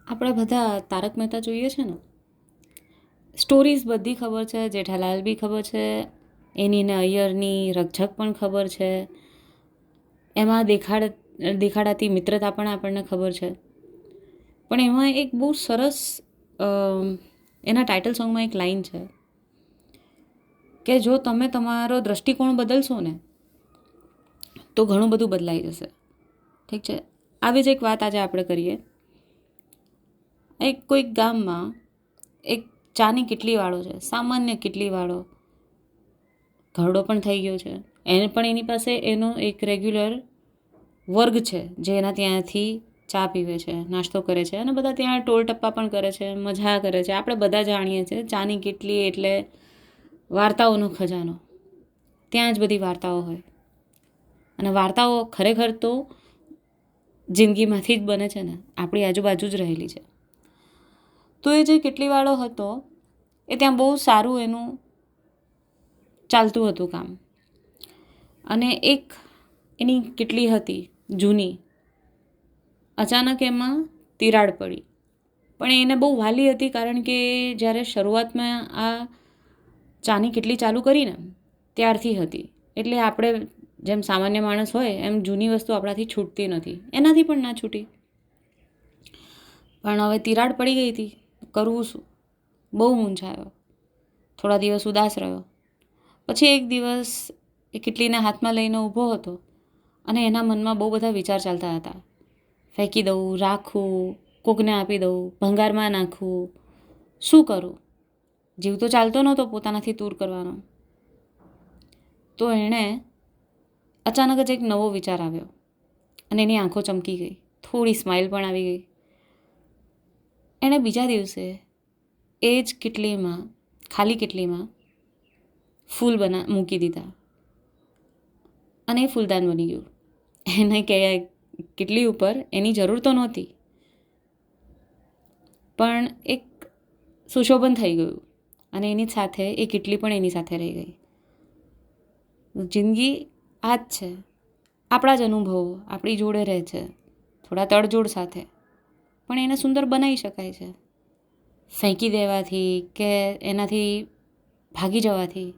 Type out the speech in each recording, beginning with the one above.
આપણે બધા તારક મહેતા જોઈએ છે ને, સ્ટોરીઝ બધી ખબર છે, જેઠાલાલ બી ખબર છે, એની ને અય્યરની રકઝક પણ ખબર છે, એમાં દેખાડાતી મિત્રતા પણ આપણને ખબર છે. પણ એમાં એક બહુ સરસ એના ટાઇટલ સોંગમાં એક લાઈન છે કે જો તમે તમારો દ્રષ્ટિકોણ બદલશો ને તો ઘણું બધું બદલાઈ જશે. ઠીક છે, આવી જ એક વાત આજે આપણે કરીએ. એક કોઈક ગામમાં એક ચાની કીટલીવાળો છે, સામાન્ય કીટલીવાળો, ઘરડો પણ થઈ ગયો છે. એને પણ એની પાસે એનો એક રેગ્યુલર વર્ગ છે જે એના ત્યાંથી ચા પીવે છે, નાસ્તો કરે છે, અને બધા ત્યાં ટોલ ટપ્પા પણ કરે છે, મજા કરે છે. આપણે બધા જાણીએ છીએ ચાની કીટલી એટલે વાર્તાઓનો ખજાનો. ત્યાં જ બધી વાર્તાઓ હોય, અને વાર્તાઓ ખરેખર તો જિંદગીમાંથી જ બને છે ને, આપણી આજુબાજુ જ રહેલી છે. તો એ જે કીટલીવાળો હતો એ ત્યાં બહુ સારું એનું ચાલતું હતું કામ. અને એક એની કીટલી હતી જૂની, અચાનક એમાં તિરાડ પડી. પણ એને બહુ વાલી હતી, કારણ કે જ્યારે શરૂઆતમાં આ ચાની કીટલી ચાલુ કરીને ત્યારથી હતી. એટલે આપણે જેમ સામાન્ય માણસ હોય એમ જૂની વસ્તુ આપણાથી છૂટતી નથી, એનાથી પણ ના છૂટી. પણ હવે તિરાડ પડી ગઈ હતી, કરવું શું? બહુ મૂંઝાયો, થોડા દિવસ ઉદાસ રહ્યો. પછી એક દિવસ એ કીટલીને હાથમાં લઈને ઊભો હતો અને એના મનમાં બહુ બધા વિચાર ચાલતા હતા. ફેંકી દઉં, રાખું, કોકને આપી દઉં, ભંગારમાં નાખું, શું કરું? જીવ તો ચાલતો નહોતો પોતાનાથી દૂર કરવાનો. તો એણે અચાનક જ એક નવો વિચાર આવ્યો અને એની આંખો ચમકી ગઈ, થોડી સ્માઇલ પણ આવી ગઈ. એણે બીજા દિવસે એ જ કીટલીમાં, ખાલી કીટલીમાં ફૂલ મૂકી દીધા અને એ ફૂલદાન બની ગયું. એને કે કીટલી ઉપર એની જરૂર તો નહોતી, પણ એક સુશોભન થઈ ગયું, અને એની સાથે એ કીટલી પણ એની સાથે રહી ગઈ. જિંદગી આ જ છે, આપણા જ અનુભવો આપણી જોડે રહે છે, થોડા તડજોડ સાથે, પણ એને સુંદર બનાવી શકાય છે. ફેંકી દેવાથી કે એનાથી ભાગી જવાથી,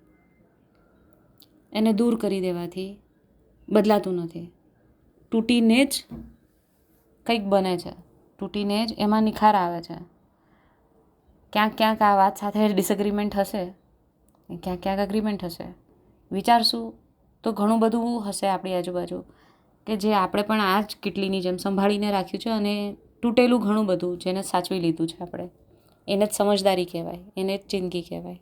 એને દૂર કરી દેવાથી બદલાતું નથી. તૂટીને જ કંઈક બને છે, તૂટીને જ એમાં નિખાર આવે છે. ક્યાંક ક્યાંક આ વાત સાથે ડિસએગ્રીમેન્ટ હશે, ક્યાંક ક્યાંક એગ્રીમેન્ટ હશે. વિચારશું તો ઘણું બધું હશે આપણી આજુબાજુ કે જે આપણે પણ આ જ કીટલીની જેમ સંભાળીને રાખ્યું છે, અને તૂટેલું ઘણું બધું જેને સાચવી લીધું છે આપણે. એને જ સમજદારી કહેવાય, એને જ જિંદગી કહેવાય.